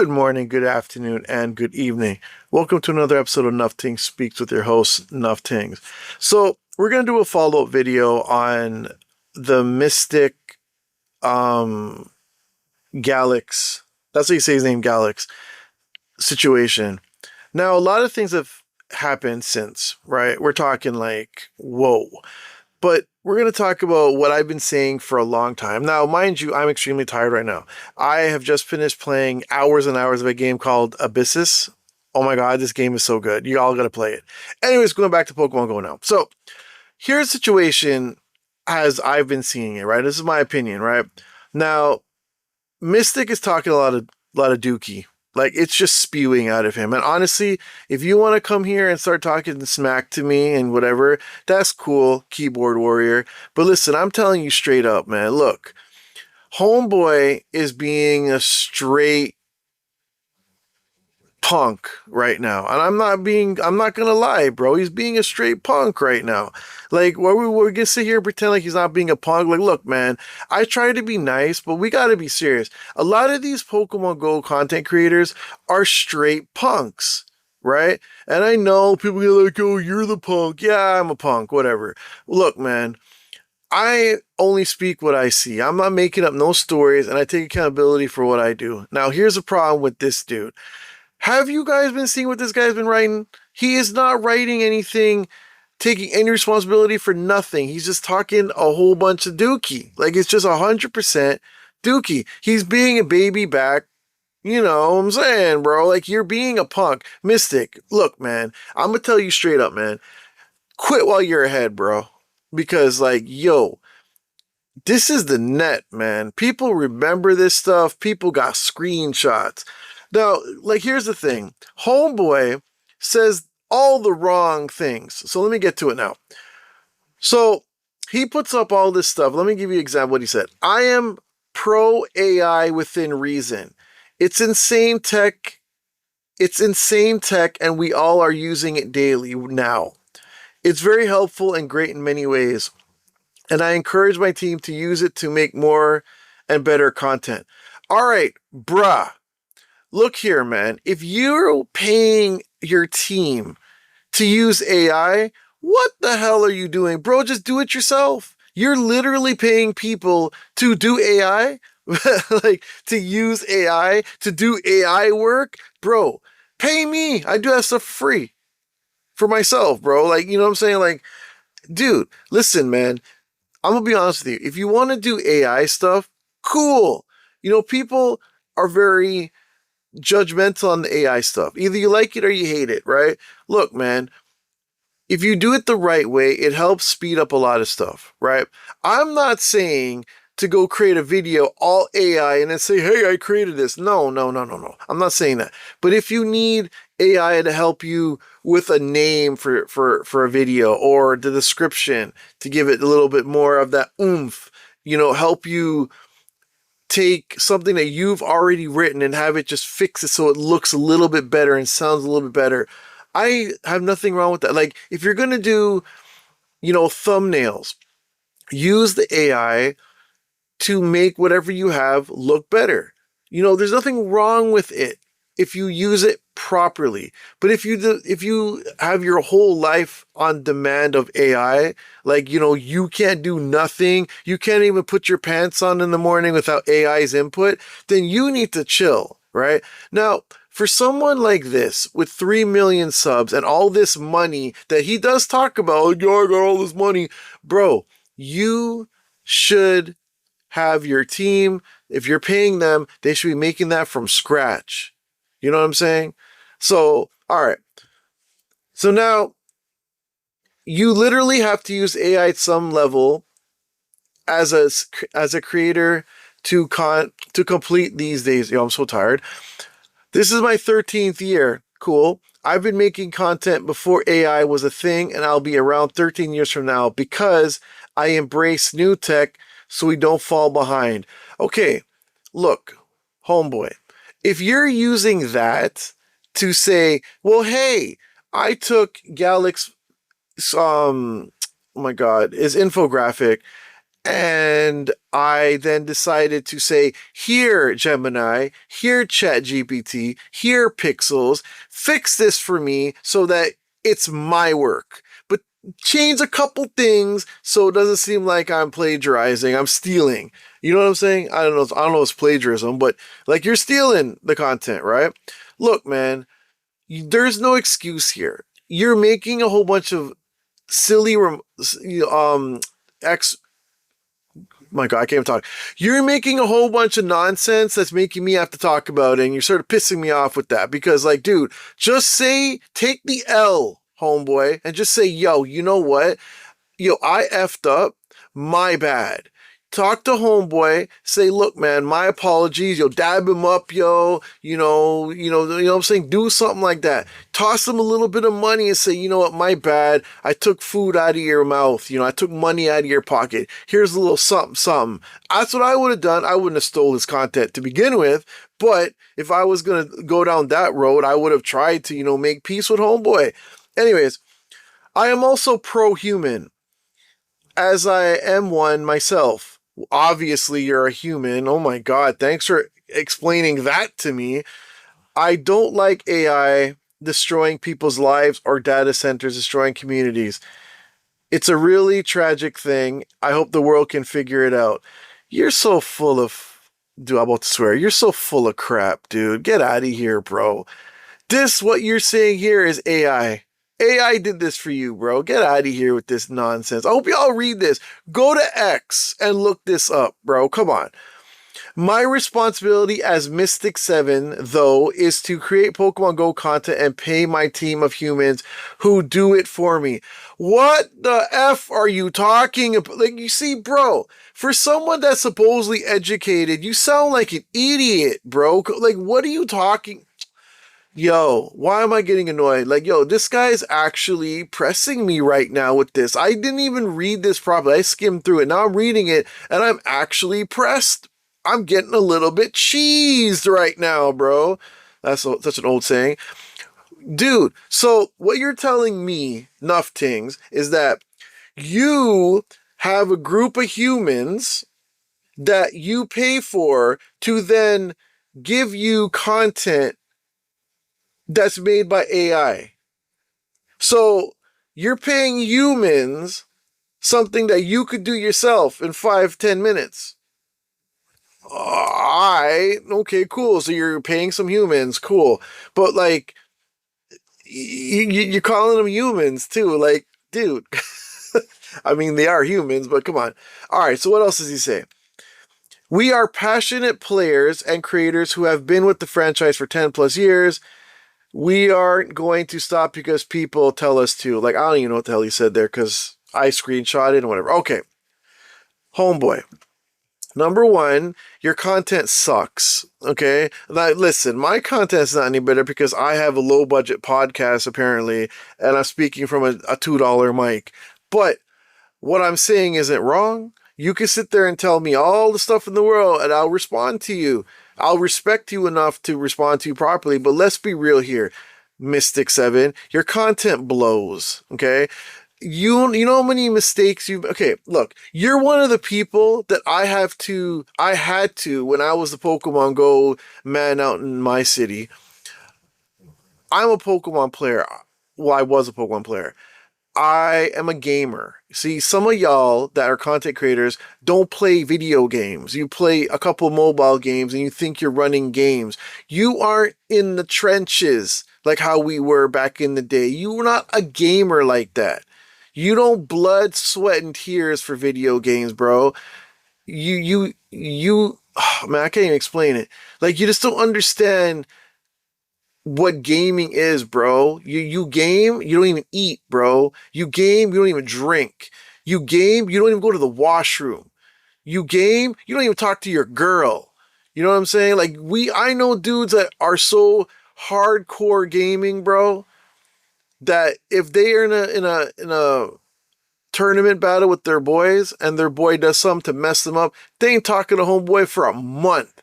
Good morning, good afternoon, and good evening. Welcome to another episode of Nufftingz Speaks with your host, Nufftingz. So we're going to do a follow-up video on the Mystic Galax, that's how you say his name, Galax, situation. Now, a lot of things have happened since, right? We're talking like, whoa. But we're going to talk about what I've been saying for a long time. Now, mind you, I'm extremely tired right now. I have just finished playing hours and hours of a game called Abyssus. Oh my god, this game is so good. You all got to play it. Anyways, going back to Pokemon Go now. So, here's the situation as I've been seeing it, right? This is my opinion, right? Now, Mystic is talking a lot of dookie. Like, it's just spewing out of him. And honestly, if you want to come here and start talking smack to me and whatever, that's cool, keyboard warrior. But listen, I'm telling you straight up, man. Look, Homeboy is being a straight punk right now. And I'm not gonna lie, bro. He's being a straight punk right now. Like, we're gonna sit here and pretend like he's not being a punk. Like, look, man, I try to be nice, but we gotta be serious. A lot of these Pokemon Go content creators are straight punks, right? And I know people get like, oh, you're the punk. Yeah, I'm a punk, whatever. Look, man, I only speak what I see. I'm not making up no stories, and I take accountability for what I do. Now, here's the problem with this dude. Have you guys been seeing what this guy's been writing? He is not writing anything, taking any responsibility for nothing. He's just talking a whole bunch of dookie. Like, it's just 100% dookie. He's being a baby back. You know what I'm saying, bro? Like, you're being a punk. Mystic, look, man, I'm gonna tell you straight up, man. Quit while you're ahead, bro. Because, like, yo, this is the net, man. People remember this stuff. People got screenshots. Now, like, here's the thing. Homeboy says all the wrong things. So let me get to it now. So he puts up all this stuff. Let me give you an example of what he said. I am pro AI within reason. It's insane tech. It's insane tech, and we all are using it daily now. It's very helpful and great in many ways. And I encourage my team to use it to make more and better content. All right, bruh. Look here, man. If you're paying your team to use AI, what the hell are you doing? Bro, just do it yourself. You're literally paying people to do AI, like to use AI, to do AI work. Bro, pay me. I do that stuff for free for myself, bro. Like, you know what I'm saying? Like, dude, listen, man. I'm going to be honest with you. If you want to do AI stuff, cool. You know, people are very judgmental on the AI stuff. Either you like it or you hate it, right? Look, man, if you do it the right way, it helps speed up a lot of stuff, right? I'm not saying to go create a video all AI and then say, hey, I created this. No. I'm not saying that. But if you need AI to help you with a name for a video or the description to give it a little bit more of that oomph, you know, help you take something that you've already written and have it just fix it so it looks a little bit better and sounds a little bit better. I have nothing wrong with that. Like, if you're going to do, you know, thumbnails, use the AI to make whatever you have look better. You know, there's nothing wrong with it if you use it properly. But if you have your whole life on demand of AI, like, you know, you can't do nothing, you can't even put your pants on in the morning without AI's input, then you need to chill, right? Now, for someone like this with 3 million subs and all this money that he does talk about, like, yo, I got all this money, bro, you should have your team. If you're paying them, they should be making that from scratch. You know what I'm saying? So, all right. So now you literally have to use AI at some level as a creator to complete these days. Yo, I'm so tired. This is my 13th year. Cool. I've been making content before AI was a thing, and I'll be around 13 years from now because I embrace new tech so we don't fall behind. Okay, look, homeboy, if you're using that to say, well, hey, I took Galax, oh my God, his infographic, And I then decided to say, here, Gemini, here, ChatGPT, here, Pixels, fix this for me so that it's my work. But change a couple things so it doesn't seem like I'm plagiarizing, I'm stealing. You know what I'm saying? I don't know if it's plagiarism, but like you're stealing the content, right? Look, man, there's no excuse here. You're making a whole bunch of silly ex my God, I can't even talk. You're making a whole bunch of nonsense that's making me have to talk about it, and you're sort of pissing me off with that because, like, dude, just say, take the L, homeboy, and just say, yo, you know what? Yo, I effed up. My bad. Talk to homeboy. Say, look, man, my apologies. Yo, dab him up, yo. You know what I'm saying? Do something like that. Toss him a little bit of money and say, you know what, my bad. I took food out of your mouth. You know, I took money out of your pocket. Here's a little something, something. That's what I would have done. I wouldn't have stole his content to begin with. But if I was going to go down that road, I would have tried to, make peace with homeboy. Anyways, I am also pro-human, as I am one myself. Obviously, you're a human. Oh my God, thanks for explaining that to me. I don't like AI destroying people's lives or data centers destroying communities. It's a really tragic thing. I hope the world can figure it out. You're so full of, dude, I'm about to swear. You're so full of crap, dude. Get out of here, bro. What you're saying here is AI. AI did this for you, bro. Get out of here with this nonsense. I hope y'all read this. Go to X and look this up, bro. Come on. My responsibility as Mystic7, though, is to create Pokemon Go content and pay my team of humans who do it for me. What the F are you talking about? Like, you see, bro, for someone that's supposedly educated, you sound like an idiot, bro. Like, what are you talking? Yo, why am I getting annoyed? Like, yo, this guy's actually pressing me right now with this. I didn't even read this properly. I skimmed through it. Now I'm reading it and I'm actually pressed. I'm getting a little bit cheesed right now, bro. That's such an old saying. Dude, so what you're telling me, Nufftingz, is that you have a group of humans that you pay for to then give you content that's made by AI. So you're paying humans something that you could do yourself in 5-10 minutes. Alright, okay, cool. So you're paying some humans, cool. But like, you're calling them humans too. Like, dude. I mean, they are humans, but come on. Alright, so what else does he say? We are passionate players and creators who have been with the franchise for 10 plus years. We aren't going to stop because people tell us to. Like, I don't even know what the hell he said there because I screenshot it and whatever. Okay. Homeboy. Number one, your content sucks. Okay? Now, listen, my content's not any better because I have a low budget podcast apparently, and I'm speaking from a $2 mic. But what I'm saying isn't wrong. You can sit there and tell me all the stuff in the world and I'll respond to you. I'll respect you enough to respond to you properly, but let's be real here, Mystic7. Your content blows, okay? You know how many mistakes you've... Okay, look, you're one of the people that I had to, when I was the Pokemon Go man out in my city. I'm a Pokemon player. Well, I was a Pokemon player. I am a gamer. See, some of y'all that are content creators don't play video games. You play a couple mobile games and you think you're running games. You aren't in the trenches like how we were back in the day. You're not a gamer like that. You don't blood, sweat, and tears for video games, bro. Oh, man, I can't even explain it. Like, you just don't understand what gaming is, bro. You game, you don't even eat, bro. You game, you don't even drink. You game, you don't even go to the washroom. You game, you don't even talk to your girl. You know what I'm saying? Like, I know dudes that are so hardcore gaming, bro, that if they are in a tournament battle with their boys and their boy does something to mess them up, they ain't talking to homeboy for a month.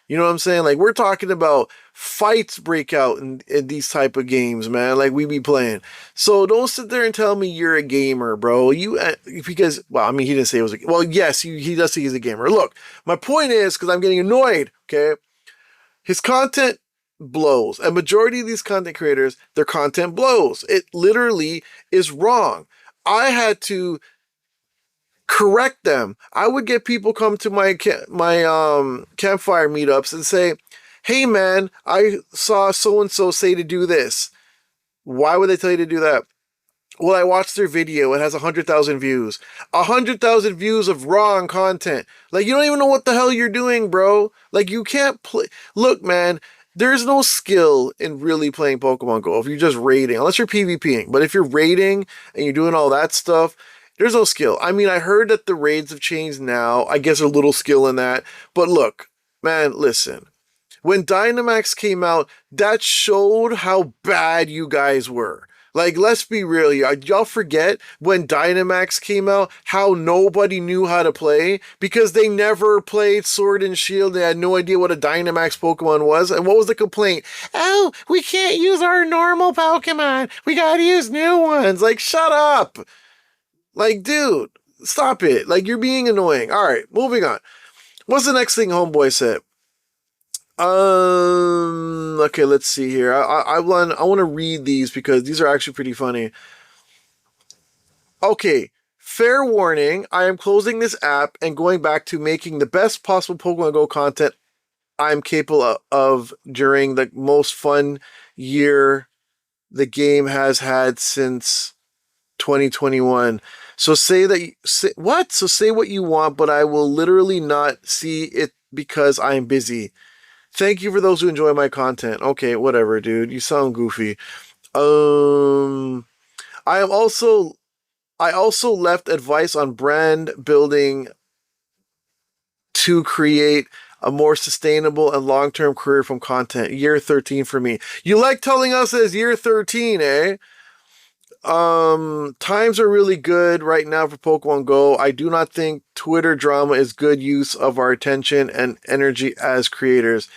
You know what I'm saying? Like, we're talking about fights break out in these type of games, man. Like, we be playing. So don't sit there and tell me you're a gamer, bro. Because, well, I mean, he didn't say it was well, yes, he does say he's a gamer. Look, my point is, because I'm getting annoyed, okay? His content blows. A majority of these content creators, their content blows. It literally is wrong. I had to correct them. I would get people come to my campfire meetups and say, "Hey man, I saw so and so say to do this." Why would they tell you to do that? Well, I watched their video. It has 100,000 views. 100,000 views of wrong content. Like, you don't even know what the hell you're doing, bro. Like, you can't play. Look, man, there's no skill in really playing Pokemon Go if you're just raiding, unless you're PvPing. But if you're raiding and you're doing all that stuff, there's no skill. I mean, I heard that the raids have changed now. I guess there's a little skill in that. But look, man, listen. When Dynamax came out, that showed how bad you guys were. Like, let's be real here. Y'all forget when Dynamax came out, how nobody knew how to play because they never played Sword and Shield. They had no idea what a Dynamax Pokemon was. And what was the complaint? Oh, we can't use our normal Pokemon. We gotta use new ones. Like, shut up. Like, dude, stop it. Like, you're being annoying. All right, moving on. What's the next thing Homeboy said? Okay, let's see here. I want to read these because these are actually pretty funny. Okay, fair warning. I am closing this app and going back to making the best possible Pokemon Go content I'm capable of during the most fun year the game has had since 2021. So say what? So say what you want, but I will literally not see it because I'm busy. Thank you for those who enjoy my content. Okay, whatever, dude. You sound goofy. I also left advice on brand building to create a more sustainable and long-term career from content. Year 13 for me. You like telling us as year 13, eh? Times are really good right now for Pokemon Go. I do not think Twitter drama is good use of our attention and energy as creators.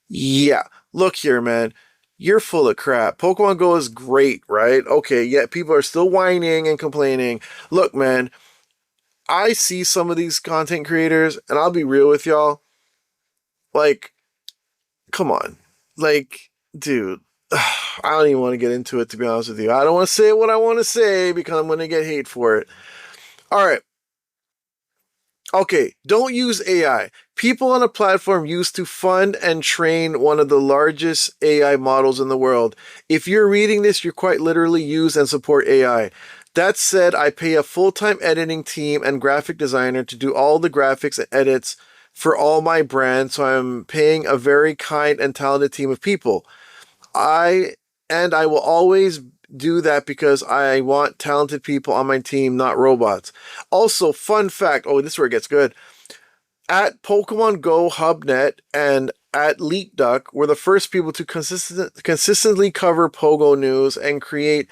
Yeah, look here, man. You're full of crap. Pokemon Go is great, right? Okay, yet people are still whining and complaining. Look, man, I see some of these content creators, and I'll be real with y'all. Like, come on. Like, dude, I don't even want to get into it, to be honest with you. I don't want to say what I want to say because I'm going to get hate for it. All right. Okay, don't use AI. People on a platform used to fund and train one of the largest AI models in the world. If you're reading this, you quite literally use and support AI. That said, I pay a full-time editing team and graphic designer to do all the graphics and edits for all my brands, so I'm paying a very kind and talented team of people. I will always do that because I want talented people on my team, not robots. Also, fun fact, oh, this is where it gets good. At Pokemon Go HubNet and at LeakDuck were the first people to consistently cover Pogo news and create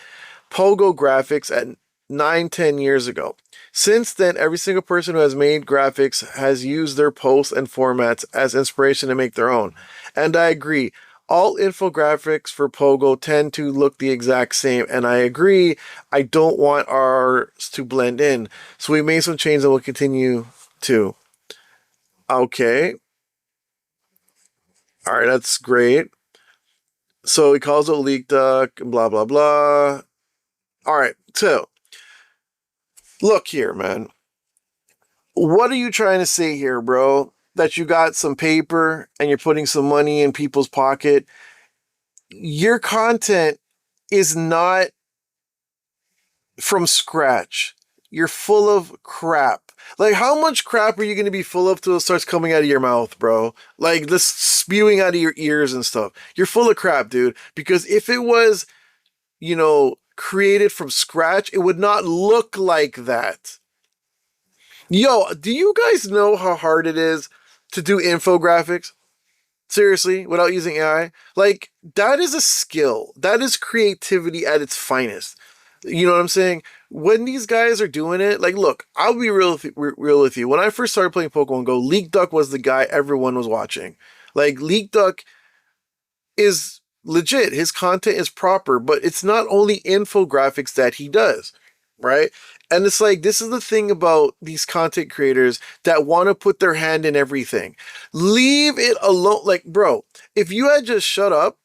Pogo graphics at 9-10 years ago. Since then, every single person who has made graphics has used their posts and formats as inspiration to make their own. And I agree. All infographics for Pogo tend to look the exact same, and I agree, I don't want ours to blend in. So we made some changes and we'll continue to. Okay. Alright, that's great. So he calls it Leak Duck, blah, blah, blah. Alright, so, look here, man. What are you trying to say here, bro? That you got some paper and you're putting some money in people's pocket? Your content is not from scratch. You're full of crap. Like, how much crap are you going to be full of till it starts coming out of your mouth, bro? Like, this spewing out of your ears and stuff. You're full of crap, dude. Because if it was, created from scratch, it would not look like that. Yo, do you guys know how hard it is to do infographics? Seriously, without using AI? Like, that is a skill. That is creativity at its finest. You know what I'm saying? When these guys are doing it, like, look, I'll be real with you. When I first started playing Pokemon Go, LeakDuck was the guy everyone was watching. Like Leak Duck is legit. His content is proper, but it's not only infographics that he does, right? And it's like, this is the thing about these content creators that want to put their hand in everything. Leave it alone. Like, bro, if you had just shut up,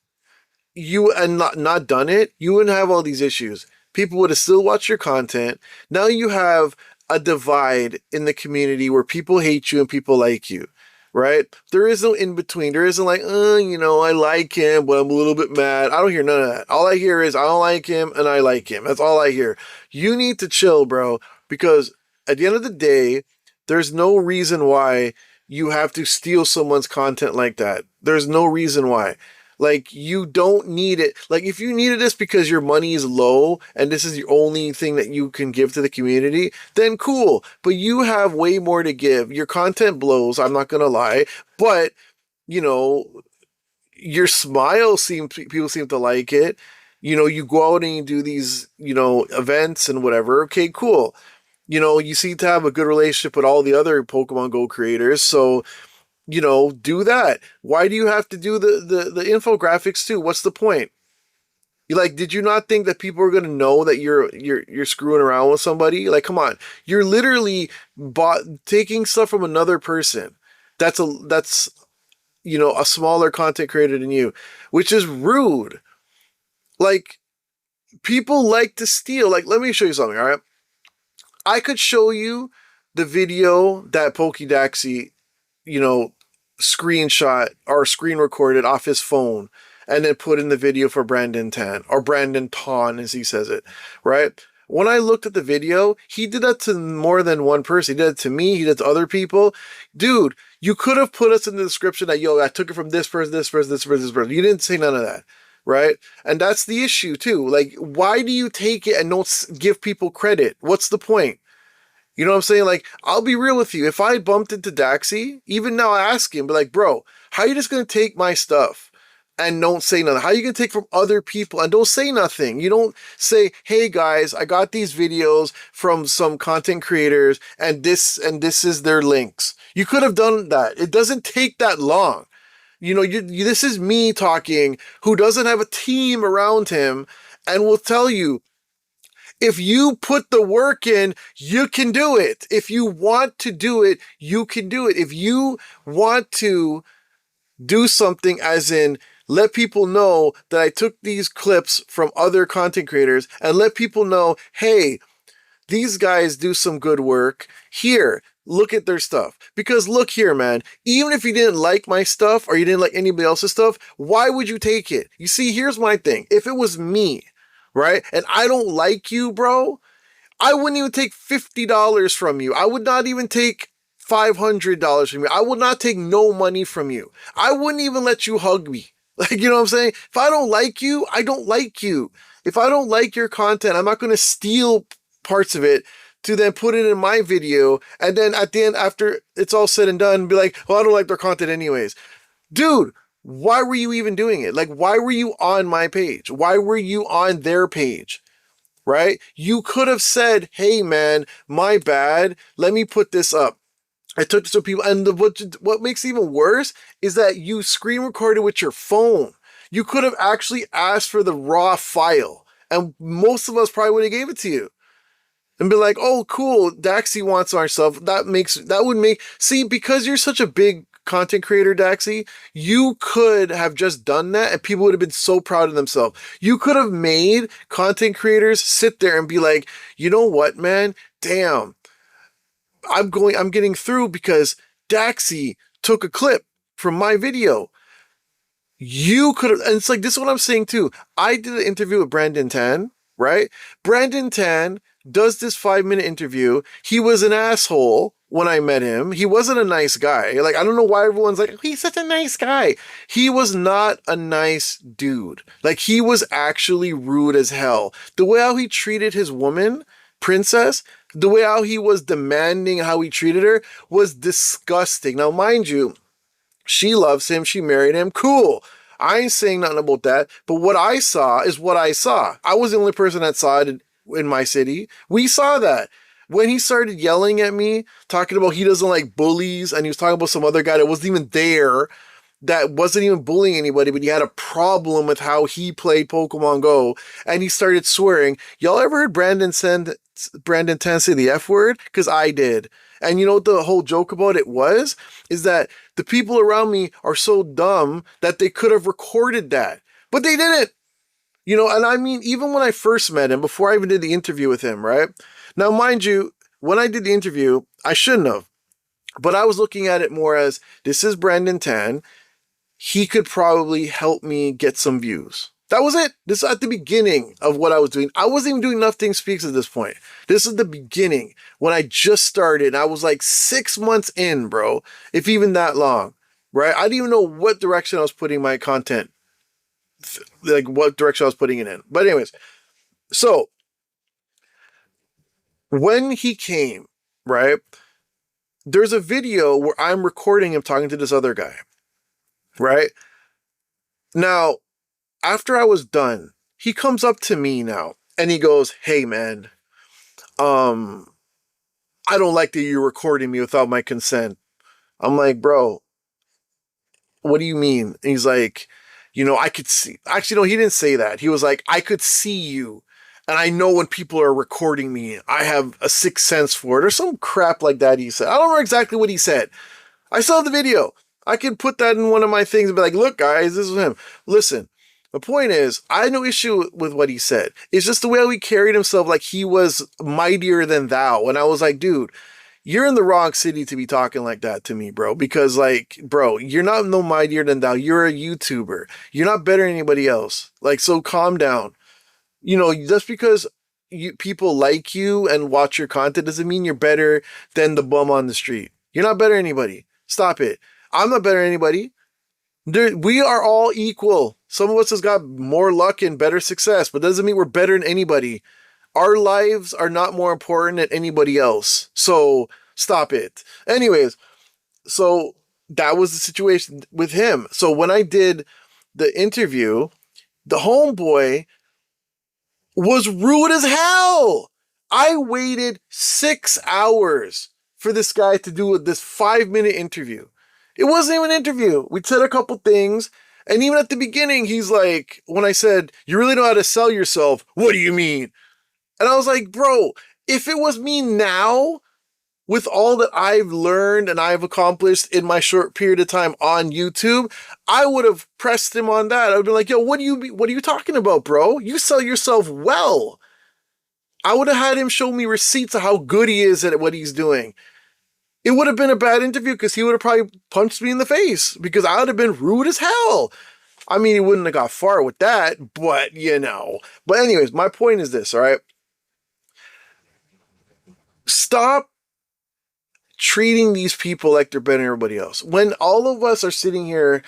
you and not done it, you wouldn't have all these issues. People would have still watched your content. Now you have a divide in the community where people hate you and people like you, right? There is no in between. There isn't like, I like him, but I'm a little bit mad. I don't hear none of that. All I hear is I don't like him and I like him. That's all I hear. You need to chill, bro, because at the end of the day, there's no reason why you have to steal someone's content like that. There's no reason why. Like, you don't need it. Like, if you needed this because your money is low and this is the only thing that you can give to the community, then cool. But you have way more to give. Your content blows, I'm not gonna lie. But, your smile people seem to like it. You go out and you do these, events and whatever. Okay, cool. You seem to have a good relationship with all the other Pokemon Go creators. So, do that. Why do you have to do the infographics too? What's the point? Did you not think that people are going to know that you're screwing around with somebody? Like, come on. You're literally taking stuff from another person. That's a smaller content creator than you, which is rude. Like, people like to steal. Like, let me show you something, all right? I could show you the video that Pokédaxi screenshot or screen recorded off his phone and then put in the video for Brandon Tan, or Brandon Ton as he says it, right? When I looked at the video, he did that to more than one person. He did it to me, he did it to other people. Dude, you could have put us in the description that, I took it from this person, this person, this person, this person. You didn't say none of that, right? And that's the issue too. Like, why do you take it and don't give people credit? What's the point? You know what I'm saying? Like, I'll be real with you. If I bumped into Daxi, even now I ask him, but like, bro, how are you just going to take my stuff and don't say nothing? How are you going to take from other people and don't say nothing? You don't say, hey guys, I got these videos from some content creators and this is their links. You could have done that. It doesn't take that long. This is me talking who doesn't have a team around him and will tell you, if you put the work in, you can do it. If you want to do it, you can do it. If you want to do something as in let people know that I took these clips from other content creators and let people know, hey, these guys do some good work. Here, look at their stuff. Because look here, man, even if you didn't like my stuff or you didn't like anybody else's stuff, why would you take it? You see, here's my thing. If it was me, right? And I don't like you, bro, I wouldn't even take $50 from you. I would not even take $500 from you. I would not take no money from you. I wouldn't even let you hug me. Like, you know what I'm saying? If I don't like you, I don't like you. If I don't like your content, I'm not going to steal parts of it to then put it in my video. And then at the end, after it's all said and done, be like, oh, I don't like their content anyways. Dude, why were you even doing it? Like, why were you on my page? Why were you on their page? Right? You could have said, hey man, my bad. Let me put this up. I took this to people. And what makes it even worse is that you screen recorded with your phone. You could have actually asked for the raw file. And most of us probably would have gave it to you. And be like, oh, cool, Daxi wants our stuff. See, because you're such a big content creator, Daxi, you could have just done that and people would have been so proud of themselves. You could have made content creators sit there and be like, you know what, man? Damn, I'm getting through because Daxi took a clip from my video. You could have, and it's like, this is what I'm saying too. I did an interview with Brandon Tan, right? Brandon Tan does this 5-minute interview. He was an asshole when I met him. He wasn't a nice guy. Like, I don't know why everyone's like, he's such a nice guy. He was not a nice dude. Like, he was actually rude as hell. The way how he treated his woman, Princess, the way how he was demanding how he treated her was disgusting. Now, mind you, she loves him. She married him. Cool. I ain't saying nothing about that. But what I saw is what I saw. I was the only person that saw it in my city. We saw that. When he started yelling at me, talking about he doesn't like bullies, and he was talking about some other guy that wasn't even there, that wasn't even bullying anybody, but he had a problem with how he played Pokemon Go, and he started swearing. Y'all ever heard Brandon 10 say the F word? Because I did. And you know what the whole joke about it was? Is that the people around me are so dumb that they could have recorded that, but they didn't. You know, and I mean, even when I first met him, before I even did the interview with him, right? Now, mind you, when I did the interview, I shouldn't have, but I was looking at it more as, this is Brandon Tan. He could probably help me get some views. That was it. This is at the beginning of what I was doing. I wasn't even doing Nufftingz Speaks at this point. This is the beginning when I just started. I was like 6 months in, bro, if even that long, right? I didn't even know what direction I was putting my content, like what direction I was putting it in. But anyways, so when he came, right, there's a video where I'm recording him talking to this other guy, right? Now, after I was done, he comes up to me now and he goes, "Hey man, I don't like that you're recording me without my consent." I'm like, "Bro, what do you mean?" And he's like, "You know, I could see." Actually, no, he didn't say that. He was like, "I could see you. And I know when people are recording me. I have a sixth sense for it," or some crap like that he said. I don't remember exactly what he said. I saw the video. I could put that in one of my things and be like, "Look, guys, this is him." Listen, the point is, I had no issue with what he said. It's just the way he carried himself, like he was mightier than thou. And I was like, dude, you're in the wrong city to be talking like that to me, bro. Because, like, bro, you're not no mightier than thou. You're a YouTuber. You're not better than anybody else. Like, so calm down. You know, just because people like you and watch your content doesn't mean you're better than the bum on the street. You're not better than anybody. Stop it. I'm not better than anybody. We are all equal. Some of us has got more luck and better success, but that doesn't mean we're better than anybody. Our lives are not more important than anybody else. So stop it. Anyways, so that was the situation with him. So when I did the interview, the homeboy was rude as hell. I waited 6 hours for this guy to do this 5-minute interview. It wasn't even an interview. We said a couple things. And even at the beginning, he's like, when I said, "You really know how to sell yourself," "What do you mean?" And I was like, bro, if it was me now, with all that I've learned and I've accomplished in my short period of time on YouTube, I would have pressed him on that. I would have been like, "Yo, what are you talking about, bro? You sell yourself well." I would have had him show me receipts of how good he is at what he's doing. It would have been a bad interview because he would have probably punched me in the face because I would have been rude as hell. I mean, he wouldn't have got far with that, but you know. But anyways, my point is this, all right? Stop treating these people like they're better than everybody else. When all of us are sitting here,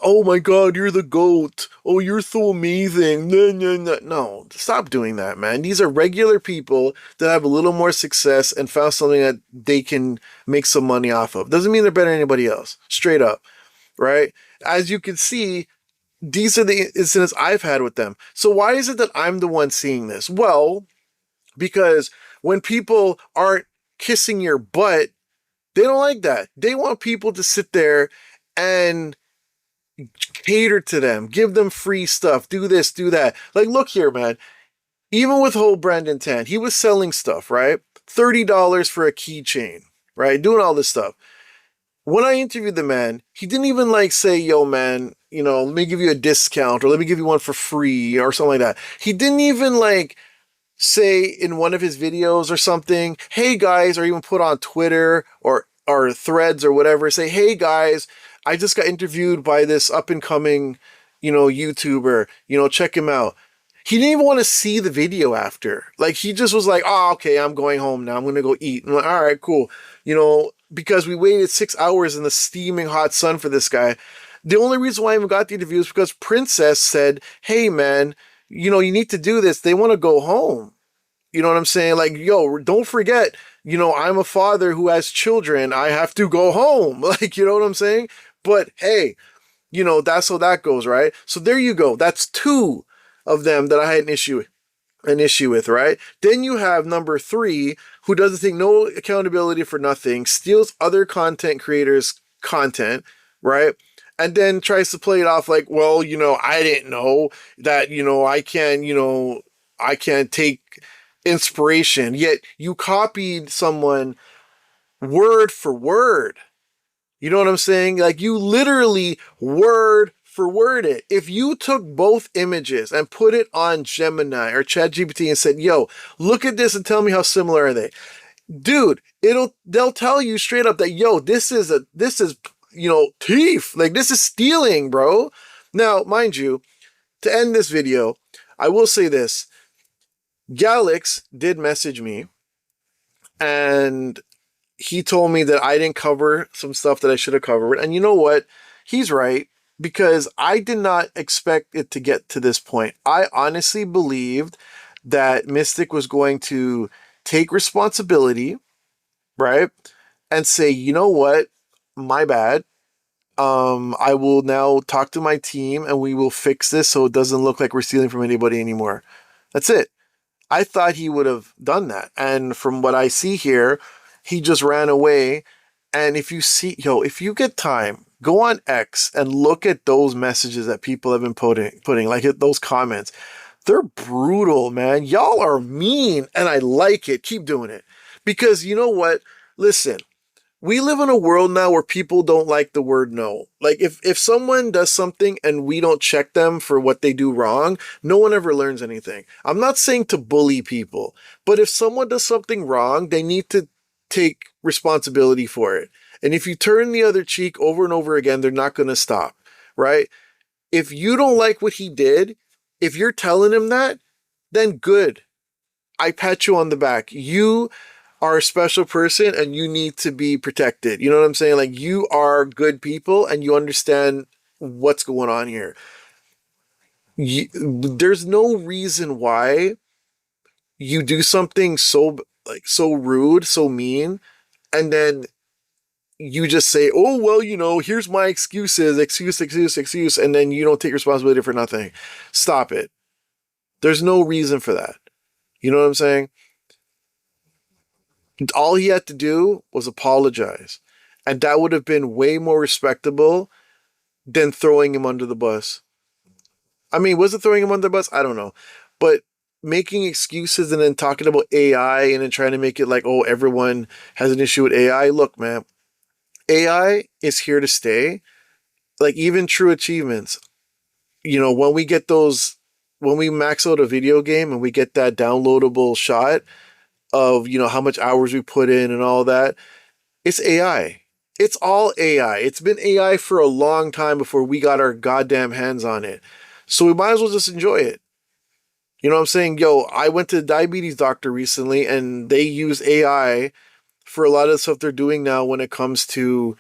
"Oh my God, you're the GOAT. Oh, you're so amazing." No, no, no. No, stop doing that, man. These are regular people that have a little more success and found something that they can make some money off of. Doesn't mean they're better than anybody else. Straight up, right? As you can see, these are the incidents I've had with them. So why is it that I'm the one seeing this? Well, because when people aren't kissing your butt, they don't like that. They want people to sit there and cater to them, give them free stuff, do this, do that. Like, look here, man. Even with whole Brandon Tan, he was selling stuff, right? $30 for a keychain, right? Doing all this stuff. When I interviewed the man, he didn't even like say, "Yo, man, you know, let me give you a discount or let me give you one for free," or something like that. He didn't even like say in one of his videos or something, "Hey guys," or even put on Twitter or Threads or whatever, say, "Hey guys, I just got interviewed by this up and coming, you know, YouTuber, you know, check him out." He didn't even want to see the video after. Like, he just was like, "Oh, okay, I'm going home now. I'm going to go eat." I'm like, "All right, cool." You know, because we waited 6 hours in the steaming hot sun for this guy. The only reason why I even got the interview is because Princess said, "Hey man, you know, you need to do this. They want to go home." You know what I'm saying? Like, yo, don't forget, you know, I'm a father who has children. I have to go home. Like, you know what I'm saying? But hey, you know, that's how that goes, right? So there you go. That's 2 of them that I had an issue with, right? Then you have number 3, who doesn't take no accountability for nothing, steals other content creators' content, right? and then tries to play it off like, well, I didn't know that, I can't take inspiration. Yet you copied someone word for word. You know what I'm saying? Like you literally word for word it. If you took both images and put it on Gemini or ChatGPT and said, "Yo, look at this and tell me how similar are they?" Dude, they'll tell you straight up that, "Yo, this is thief. Like this is stealing, bro." Now, mind you, to end this video, I will say this. Galax did message me and he told me that I didn't cover some stuff that I should have covered. And you know what? He's right, because I did not expect it to get to this point. I honestly believed that Mystic was going to take responsibility, right? And say, you know what? My bad. I will now talk to my team and we will fix this so it doesn't look like we're stealing from anybody anymore. That's it. I thought he would have done that. And from what I see here, he just ran away. And if you get time, go on X and look at those messages that people have been putting like at those comments. They're brutal, man. Y'all are mean and I like it. Keep doing it. Because you know what? Listen, we live in a world now where people don't like the word no. Like if someone does something and we don't check them for what they do wrong, no one ever learns anything. I'm not saying to bully people, but if someone does something wrong, they need to take responsibility for it. And if you turn the other cheek over and over again, they're not going to stop, right? If you don't like what he did, if you're telling him that, then good. I pat you on the back. You are a special person and you need to be protected. You know what I'm saying? Like you are good people and you understand what's going on here. There's no reason why you do something so rude, so mean, and then you just say, "Oh, well, here's my excuses, excuse," and then you don't take responsibility for nothing. Stop it. There's no reason for that. You know what I'm saying? All he had to do was apologize. And that would have been way more respectable than throwing him under the bus. I mean, was it throwing him under the bus? I don't know. But making excuses and then talking about AI and then trying to make it like, oh, everyone has an issue with AI. Look, man, AI is here to stay. Like even true achievements, when we get when we max out a video game and we get that downloadable shot of, how much hours we put in and all that, it's AI. It's all AI. It's been AI for a long time before we got our goddamn hands on it. So we might as well just enjoy it. You know what I'm saying? Yo, I went to the diabetes doctor recently and they use AI for a lot of the stuff they're doing now when it comes to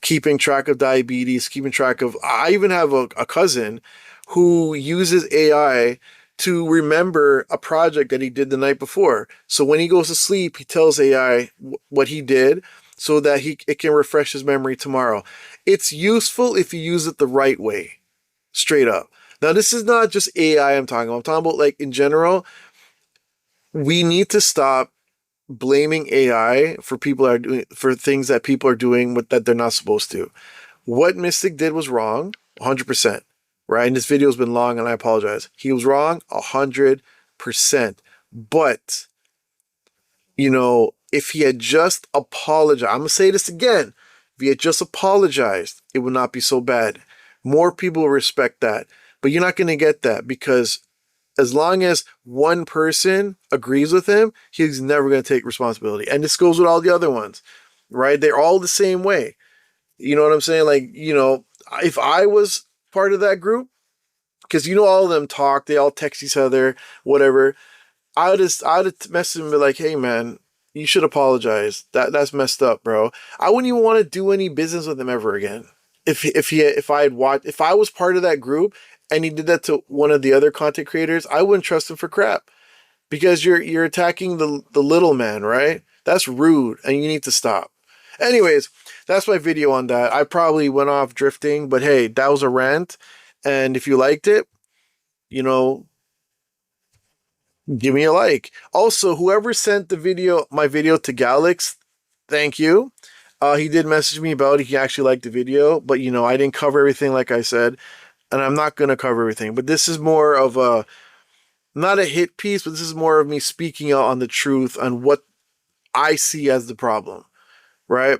keeping track of diabetes, keeping track of. I even have a cousin who uses AI to remember a project that he did the night before. So when he goes to sleep, he tells AI what he did so that it can refresh his memory tomorrow. It's useful if you use it the right way, straight up. Now, this is not just AI I'm talking about. I'm talking about like in general, we need to stop blaming AI for things that people are doing that they're not supposed to. What Mystic did was wrong, 100%. Right? And this video has been long and I apologize. He was wrong 100%. But, if he had just apologized, I'm going to say this again. If he had just apologized, it would not be so bad. More people will respect that. But you're not going to get that because as long as one person agrees with him, he's never going to take responsibility. And this goes with all the other ones, right? They're all the same way. You know what I'm saying? Like, if I was part of that group, because all of them talk, they all text each other, whatever. I'd have messaged him and be like, "Hey man, you should apologize. That's messed up, bro." I wouldn't even want to do any business with him ever again. If I was part of that group and he did that to one of the other content creators, I wouldn't trust him for crap because you're attacking the little man, right? That's rude and you need to stop. Anyways, that's my video on that. I probably went off drifting, but hey, that was a rant. And if you liked it, give me a like. Also, whoever sent my video to Galax, thank you. He did message me about it. He actually liked the video, but you know, I didn't cover everything like I said, and I'm not gonna cover everything. But this is more of a not a hit piece, but this is more of me speaking out on the truth on what I see as the problem, right?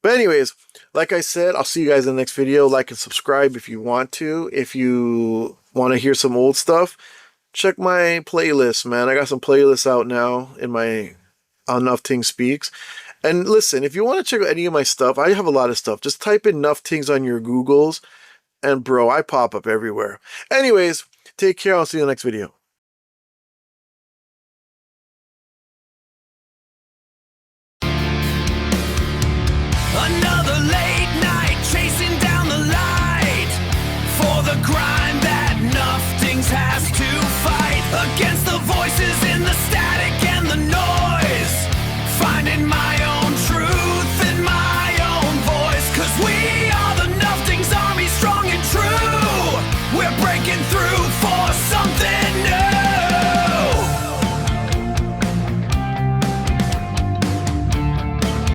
But anyways, like I said, I'll see you guys in the next video. Like and subscribe if you want to. If you want to hear some old stuff, check my playlist, man. I got some playlists out now in my on Nufftingz Speaks. And listen, if you want to check out any of my stuff, I have a lot of stuff. Just type in Nufftingz on your Googles, and bro, I pop up everywhere. Anyways, take care. I'll see you in the next video. Another late night chasing down the light for the grind that Nufftingz has to fight against the voices in the